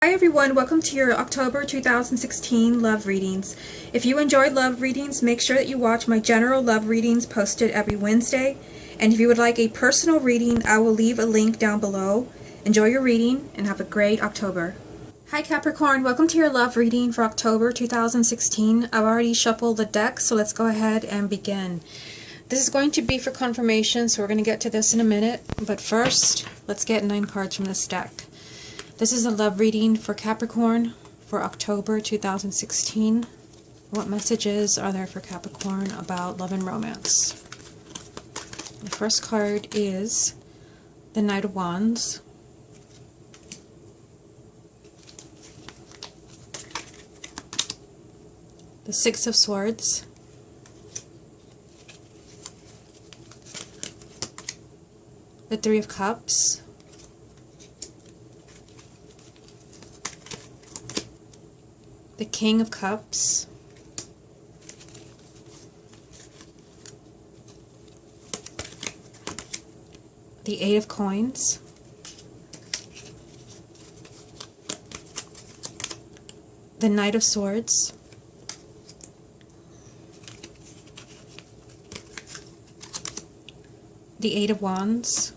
Hi everyone, welcome to your October 2016 love readings. If you enjoyed love readings, make sure that you watch my general love readings posted every Wednesday. And if you would like a personal reading, I will leave a link down below. Enjoy your reading and have a great October. Hi Capricorn, welcome to your love reading for October 2016. I've already shuffled the deck, so let's go ahead and begin. This is going to be for confirmation, so we're going to get to this in a minute. But first, let's get 9 cards from this deck. This is a love reading for Capricorn for October 2016. What messages are there for Capricorn about love and romance? The first card is the Knight of Wands. The Six of Swords. The Three of Cups. The King of Cups, the Eight of Coins, the Knight of Swords, the Eight of Wands,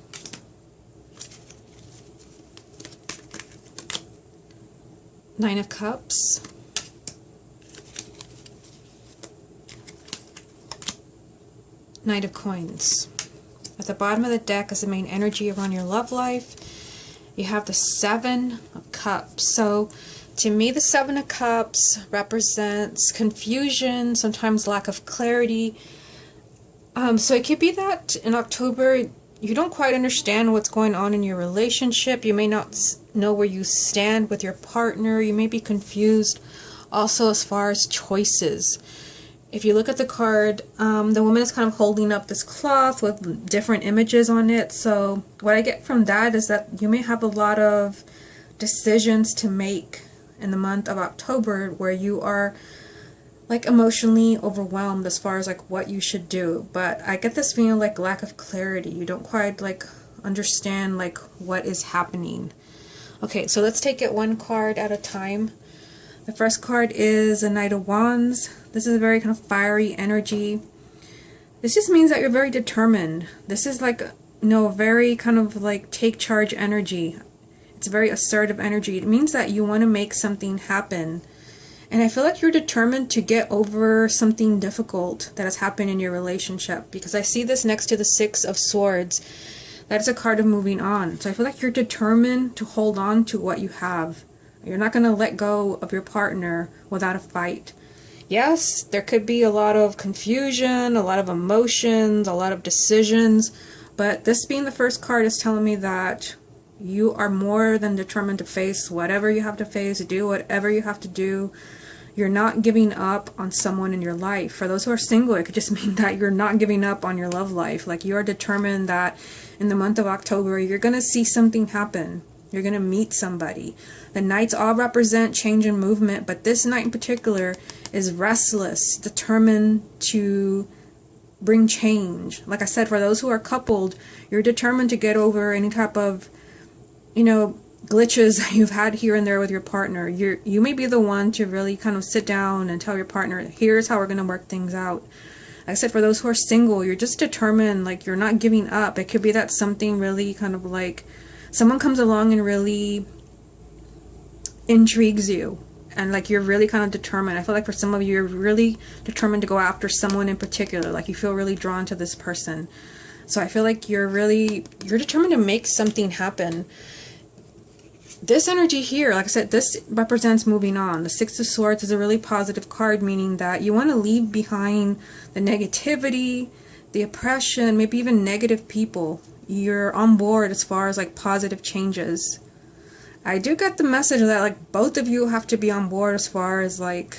Nine of Cups, Knight of Coins. At the bottom of the deck is the main energy around your love life. You have the Seven of Cups. So to me, the Seven of Cups represents confusion, sometimes lack of clarity. So it could be that in October you don't quite understand what's going on in your relationship. You may not know where you stand with your partner. You may be confused also as far as choices. If you look at the card, the woman is kind of holding up this cloth with different images on it. So what I get from that is that you may have a lot of decisions to make in the month of October where you are like emotionally overwhelmed as far as like what you should do. But I get this feeling like lack of clarity. You don't quite like understand like what is happening. Okay, so let's take it one card at a time. The first card is a Knight of Wands. This is a very kind of fiery energy. This just means that you're very determined. This is like, very kind of like take charge energy. It's very assertive energy. It means that you want to make something happen. And I feel like you're determined to get over something difficult that has happened in your relationship. Because I see this next to the Six of Swords. That is a card of moving on. So I feel like you're determined to hold on to what you have. You're not going to let go of your partner without a fight. Yes, there could be a lot of confusion, a lot of emotions, a lot of decisions, but this being the first card is telling me that you are more than determined to face whatever you have to face, do whatever you have to do. You're not giving up on someone in your life. For those who are single, it could just mean that you're not giving up on your love life. Like you are determined that in the month of October, you're going to see something happen. You're going to meet somebody. The Knights all represent change and movement, but this Knight in particular is restless, determined to bring change. Like I said, for those who are coupled, you're determined to get over any type of, glitches that you've had here and there with your partner. You may be the one to really kind of sit down and tell your partner, here's how we're going to work things out. Like I said, for those who are single, you're just determined, like you're not giving up. It could be that something really kind of like someone comes along and really intrigues you and like you're really kind of determined. I feel like for some of you, you're really determined to go after someone in particular. Like you feel really drawn to this person. So I feel like you're determined to make something happen. This energy here, like I said, this represents moving on. The Six of Swords is a really positive card, meaning that you want to leave behind the negativity, the oppression, maybe even negative people. You're on board as far as like positive changes. I do get the message that like both of you have to be on board as far as like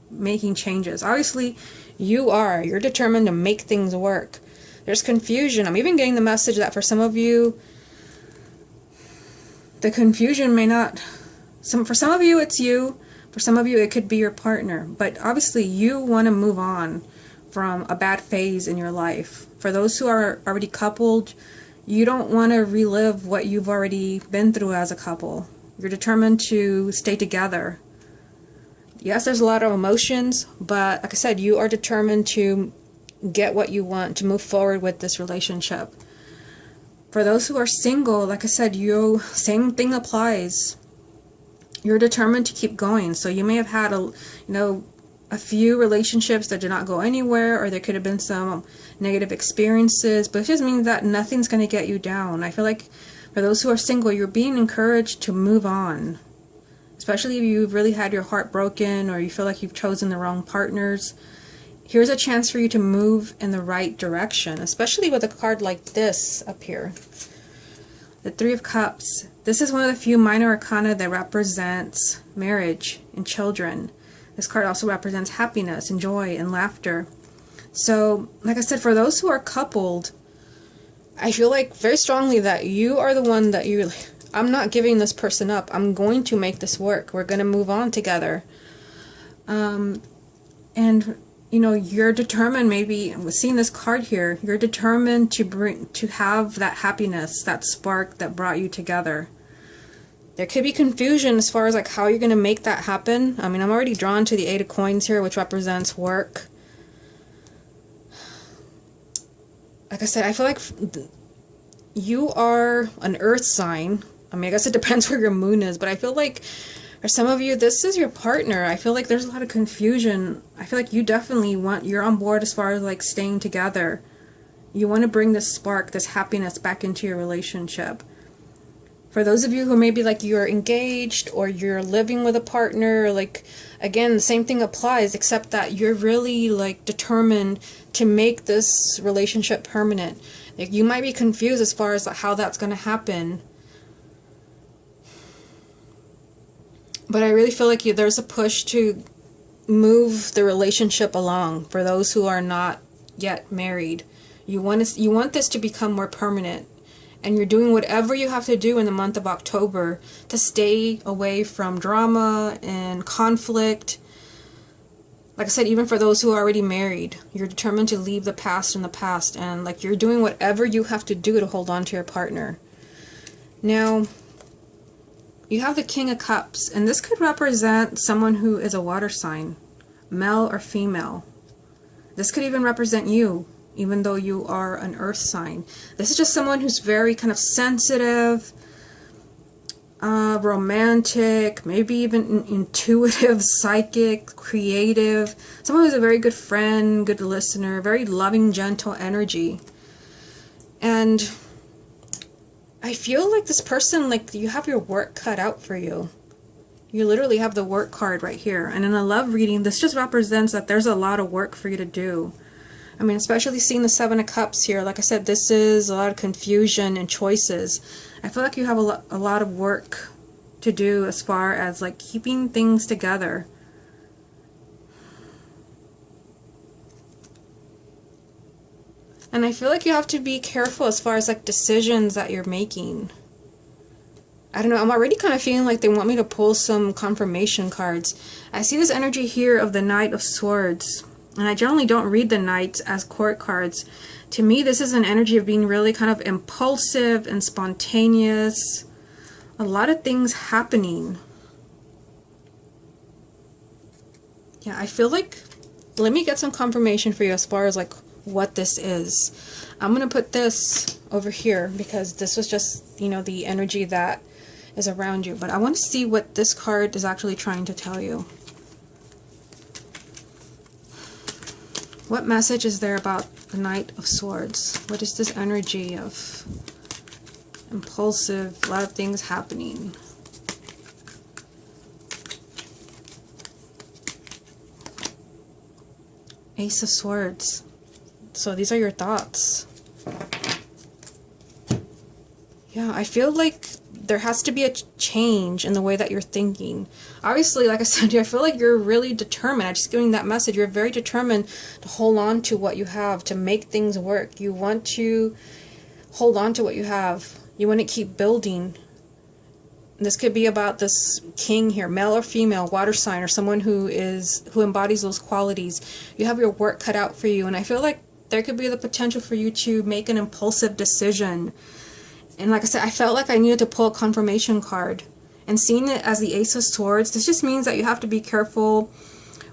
making changes. Obviously you're determined to make things work. There's confusion. I'm even getting the message that for some of you the confusion may not, for some of you it's you, for some of you it could be your partner, but obviously you want to move on from a bad phase in your life. For those who are already coupled, you don't want to relive what you've already been through as a couple. You're determined to stay together. Yes, there's a lot of emotions, but like I said, you are determined to get what you want, to move forward with this relationship. For those who are single, like I said, same thing applies. You're determined to keep going. So you may have had a few relationships that did not go anywhere, or there could have been some negative experiences, but it just means that nothing's going to get you down. I feel like for those who are single, you're being encouraged to move on. Especially if you've really had your heart broken, or you feel like you've chosen the wrong partners. Here's a chance for you to move in the right direction, especially with a card like this up here. The Three of Cups. This is one of the few minor arcana that represents marriage and children. This card also represents happiness and joy and laughter. So, like I said, for those who are coupled, I feel like very strongly that you are the one that I'm not giving this person up. I'm going to make this work. We're going to move on together. And, you're determined, maybe, seeing this card here, you're determined to have that happiness, that spark that brought you together. There could be confusion as far as like how you're going to make that happen. I mean, I'm already drawn to the Eight of Coins here, which represents work. Like I said, I feel like you are an earth sign. I mean, I guess it depends where your moon is, but I feel like for some of you, this is your partner. I feel like there's a lot of confusion. I feel like you definitely you're on board as far as like staying together. You want to bring this spark, this happiness back into your relationship. For those of you who maybe like you're engaged or you're living with a partner, like again, the same thing applies, except that you're really like determined to make this relationship permanent. Like, you might be confused as far as how that's going to happen. But I really feel like there's a push to move the relationship along for those who are not yet married. You want this to become more permanent. And you're doing whatever you have to do in the month of October to stay away from drama and conflict. Like I said, even for those who are already married, you're determined to leave the past in the past. And like you're doing whatever you have to do to hold on to your partner. Now, you have the King of Cups, and this could represent someone who is a water sign, male or female. This could even represent you, even though you are an earth sign. This is just someone who's very kind of sensitive, romantic, maybe even intuitive, psychic, creative. Someone who's a very good friend, good listener, very loving, gentle energy. And I feel like this person, like, you have your work cut out for you. You literally have the work card right here. And in a love reading, this just represents that there's a lot of work for you to do. I mean, especially seeing the Seven of Cups here. Like I said, this is a lot of confusion and choices. I feel like you have a lot of work to do as far as, like, keeping things together. And I feel like you have to be careful as far as like decisions that you're making. I don't know, I'm already kind of feeling like they want me to pull some confirmation cards. I see this energy here of the Knight of Swords. And I generally don't read the Knights as court cards. To me, this is an energy of being really kind of impulsive and spontaneous. A lot of things happening. Yeah, I feel like, let me get some confirmation for you as far as like what this is. I'm going to put this over here because this was just, the energy that is around you. But I want to see what this card is actually trying to tell you. What message is there about the Knight of Swords? What is this energy of impulsive, a lot of things happening? Ace of Swords. So these are your thoughts. Yeah, I feel like there has to be a change in the way that you're thinking. Obviously, like I said, I feel like you're really determined. I'm just giving that message. You're very determined to hold on to what you have, to make things work. You want to hold on to what you have. You want to keep building. This could be about this king here, male or female, water sign, or someone who embodies those qualities. You have your work cut out for you, and I feel like there could be the potential for you to make an impulsive decision. And like I said, I felt like I needed to pull a confirmation card. And seeing it as the Ace of Swords, this just means that you have to be careful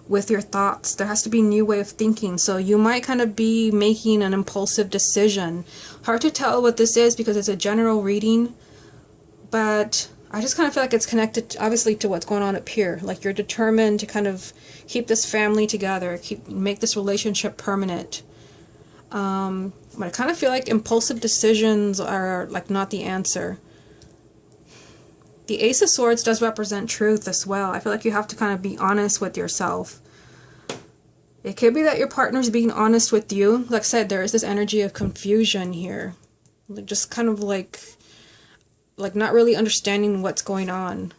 with your thoughts. There has to be a new way of thinking. So you might kind of be making an impulsive decision. Hard to tell what this is because it's a general reading, but I just kind of feel like it's connected, obviously, to what's going on up here. Like you're determined to kind of keep this family together, make this relationship permanent. But I kind of feel like impulsive decisions are like not the answer. The Ace of Swords does represent truth as well. I feel like you have to kind of be honest with yourself. It could be that your partner's being honest with you. Like I said, there is this energy of confusion here. Like just kind of like not really understanding what's going on.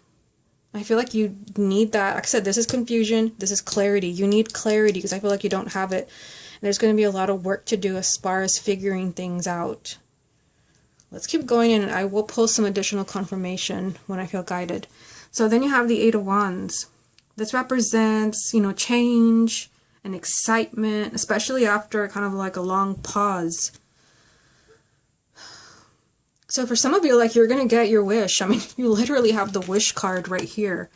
I feel like you need that. Like I said, this is confusion. This is clarity. You need clarity because I feel like you don't have it. And there's going to be a lot of work to do as far as figuring things out. Let's keep going, and I will pull some additional confirmation when I feel guided. So then you have the Eight of Wands. This represents, you know, change and excitement, especially after kind of like a long pause. So for some of you, like, you're going to get your wish. I mean, you literally have the wish card right here.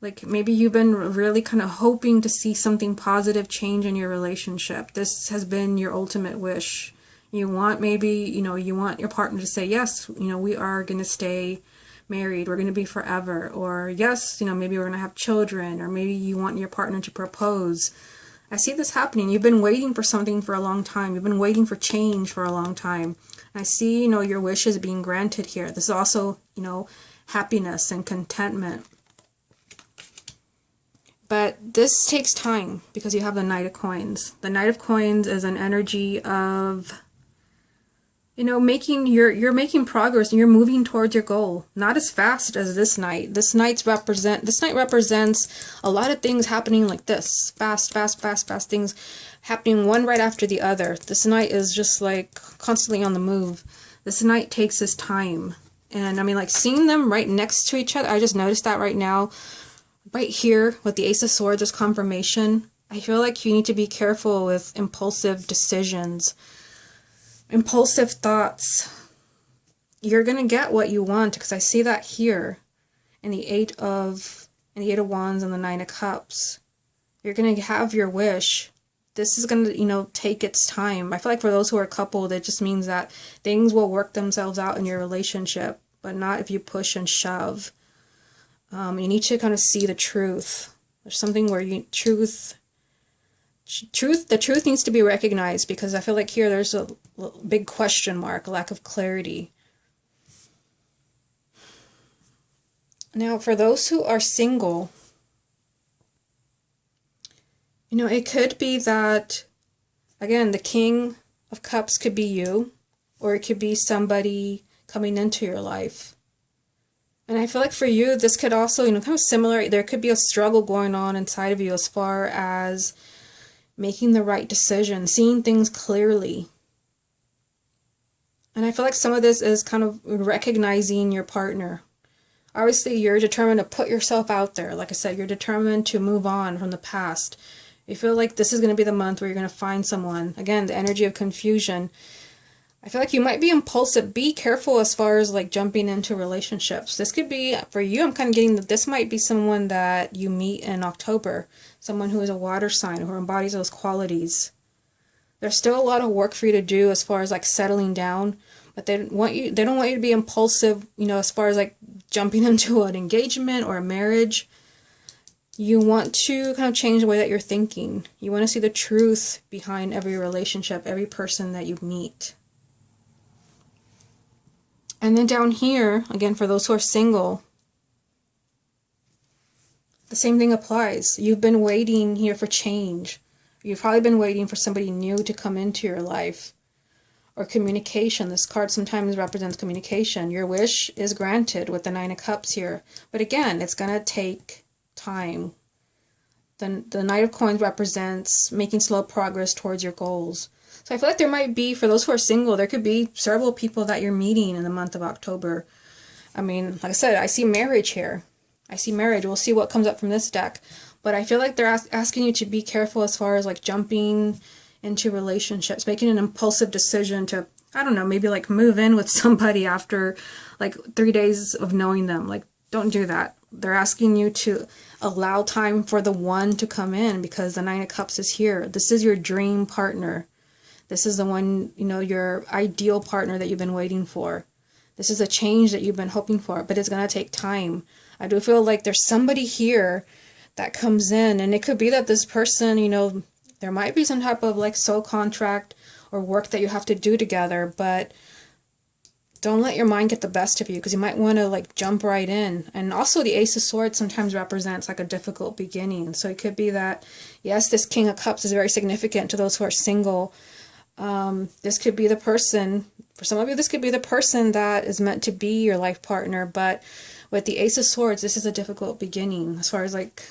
Like, maybe you've been really kind of hoping to see something positive change in your relationship. This has been your ultimate wish. You want maybe, you know, you want your partner to say, yes, you know, we are going to stay married. We're going to be forever. Or yes, you know, maybe we're going to have children. Or maybe you want your partner to propose. I see this happening. You've been waiting for something for a long time. You've been waiting for change for a long time. I see, you know, your wishes being granted here. This is also, you know, happiness and contentment. But this takes time because you have the Knight of Coins. The Knight of Coins is an energy of, you know, you're making progress and you're moving towards your goal. Not as fast as this Knight. This Knight represents a lot of things happening like this. Fast things happening one right after the other. This Knight is just like constantly on the move. This Knight takes his time. And I mean, like, seeing them right next to each other, I just noticed that right now. Right here with the Ace of Swords as confirmation. I feel like you need to be careful with impulsive decisions. Impulsive thoughts. You're going to get what you want because I see that here in the Eight of Wands and the Nine of Cups. You're going to have your wish. This is going to, you know, take its time. I feel like for those who are coupled, it just means that things will work themselves out in your relationship, but not if you push and shove. You need to kind of see the truth. There's something where the truth needs to be recognized because I feel like here there's a big question mark, a lack of clarity. Now, for those who are single, you know, it could be that, again, the King of Cups could be you, or it could be somebody coming into your life. And I feel like for you, this could also, you know, kind of similar. There could be a struggle going on inside of you as far as making the right decision, seeing things clearly. And I feel like some of this is kind of recognizing your partner. Obviously, you're determined to put yourself out there. Like I said, you're determined to move on from the past. You feel like this is going to be the month where you're going to find someone. Again, the energy of confusion. I feel like you might be impulsive. Be careful as far as like jumping into relationships. This could be, for you, I'm kind of getting that this might be someone that you meet in October. Someone who is a water sign, who embodies those qualities. There's still a lot of work for you to do as far as like settling down. But they don't want you to be impulsive, you know, as far as like jumping into an engagement or a marriage. You want to kind of change the way that you're thinking. You want to see the truth behind every relationship, every person that you meet. And then down here, again, for those who are single, the same thing applies. You've been waiting here for change. You've probably been waiting for somebody new to come into your life. Or communication. This card sometimes represents communication. Your wish is granted with the Nine of Cups here. But again, it's going to take time. The Knight of Coins represents making slow progress towards your goals. So I feel like there might be, for those who are single, there could be several people that you're meeting in the month of October. I mean, like I said, I see marriage here. I see marriage. We'll see what comes up from this deck. But I feel like they're asking you to be careful as far as like jumping into relationships, making an impulsive decision to, I don't know, maybe like move in with somebody after like 3 days of knowing them. Like Don't do that. They're asking you to allow time for the one to come in, because the Nine of Cups is here. This is your dream partner. This is the one, you know, your ideal partner that you've been waiting for. This is a change that you've been hoping for, but it's going to take time. I do feel like there's somebody here that comes in, and it could be that this person, you know, there might be some type of like soul contract or work that you have to do together, but don't let your mind get the best of you, because you might want to like jump right in. And also the Ace of Swords sometimes represents like a difficult beginning. So it could be that, yes, this King of Cups is very significant to those who are single. This could be the person, for some of you, this could be the person that is meant to be your life partner. But with the Ace of Swords, this is a difficult beginning as far as like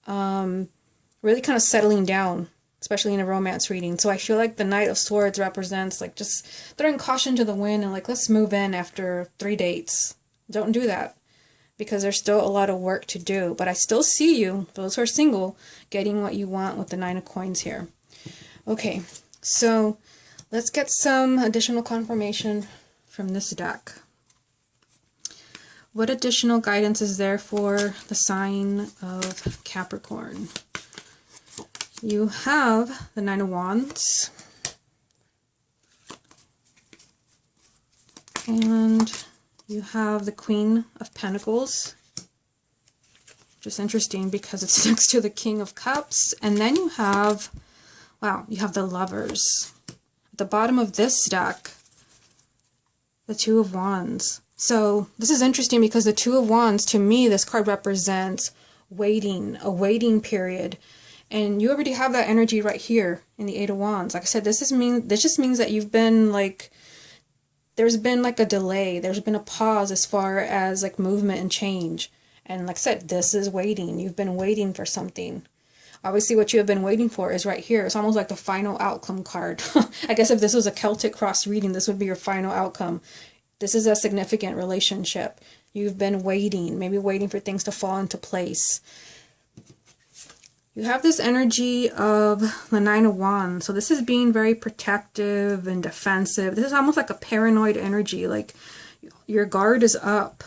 really kind of settling down, especially in a romance reading. So I feel like the Knight of Swords represents like just throwing caution to the wind and like, let's move in after 3 dates. Don't do that, because there's still a lot of work to do. But I still see you, those who are single, getting what you want with the Nine of Coins here. Okay, so let's get some additional confirmation from this deck. What additional guidance is there for the sign of Capricorn? You have the Nine of Wands, and you have the Queen of Pentacles, just interesting because it's next to the King of Cups. And then you have, wow, you have the Lovers. At the bottom of this deck, the Two of Wands. So this is interesting because the Two of Wands, to me, this card represents waiting, a waiting period. And you already have that energy right here in the Eight of Wands. Like I said, this just means that you've been like, there's been like a delay. There's been a pause as far as like movement and change. And like I said, this is waiting. You've been waiting for something. Obviously, what you have been waiting for is right here. It's almost like the final outcome card. I guess if this was a Celtic cross reading, this would be your final outcome. This is a significant relationship. You've been waiting, maybe waiting for things to fall into place. You have this energy of the Nine of Wands. So this is being very protective and defensive. This is almost like a paranoid energy. Like your guard is up.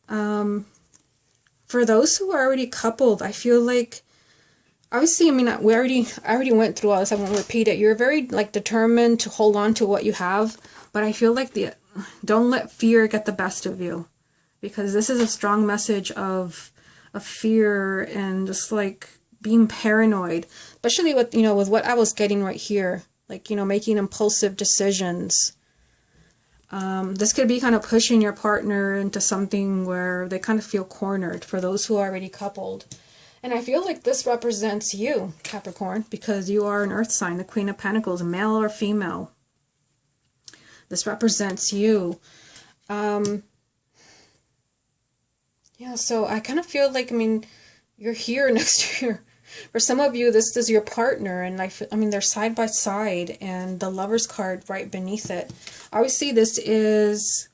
For those who are already coupled, I feel like, obviously, I mean, I already went through all this. I won't repeat it. You're very like determined to hold on to what you have. But I feel like don't let fear get the best of you. Because this is a strong message of fear and just like being paranoid, especially with, you know, with what I was getting right here, like, you know, making impulsive decisions. This could be kind of pushing your partner into something where they kind of feel cornered, for those who are already coupled. And I feel like this represents you, Capricorn, because you are an earth sign, the Queen of Pentacles, male or female. This represents you. Yeah, so I kind of feel like, I mean, you're here next to your, for some of you, this is your partner, and I mean, they're side by side, and the Lover's card right beneath it. Obviously, this is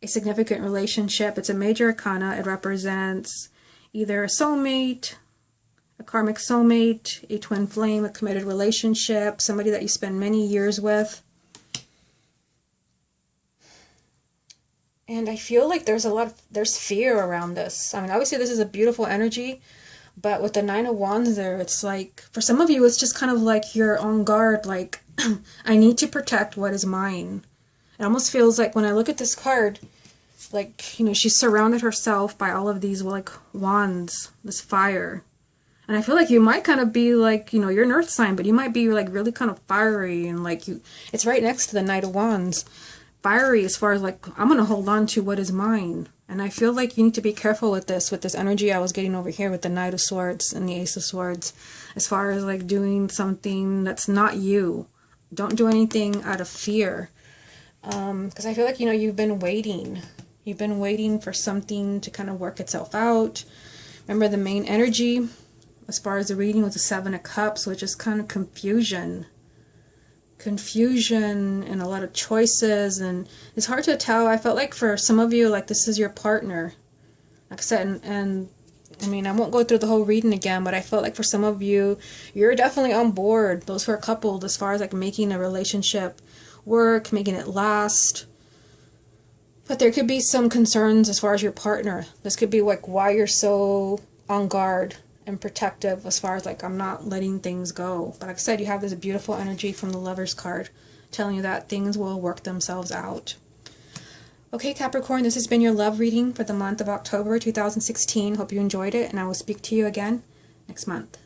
a significant relationship. It's a major arcana. It represents either a soulmate, a karmic soulmate, a twin flame, a committed relationship, somebody that you spend many years with. And I feel like there's fear around this. I mean, obviously this is a beautiful energy, but with the Nine of Wands there, it's like, for some of you, it's just kind of like you're on guard, like, I need to protect what is mine. It almost feels like when I look at this card, like, you know, she's surrounded herself by all of these, like, wands, this fire. And I feel like you might kind of be like, you know, you're an earth sign, but you might be like really kind of fiery, and like it's right next to the Knight of Wands. Fiery as far as like, I'm going to hold on to what is mine. And I feel like you need to be careful with this energy I was getting over here with the Knight of Swords and the Ace of Swords. As far as like doing something that's not you. Don't do anything out of fear. Because I feel like, you know, you've been waiting. You've been waiting for something to kind of work itself out. Remember, the main energy as far as the reading was the Seven of Cups, which is kind of confusion. Confusion and a lot of choices, and it's hard to tell. I felt like for some of you, like, this is your partner, like I said, and I mean, I won't go through the whole reading again, but I felt like for some of you, you're definitely on board, those who are coupled, as far as like making a relationship work, making it last. But there could be some concerns as far as your partner. This could be like why you're so on guard and protective as far as like I'm not letting things go. But like I said, you have this beautiful energy from the Lovers card telling you that things will work themselves out. Okay, Capricorn, this has been your love reading for the month of October 2016. Hope you enjoyed it, and I will speak to you again next month.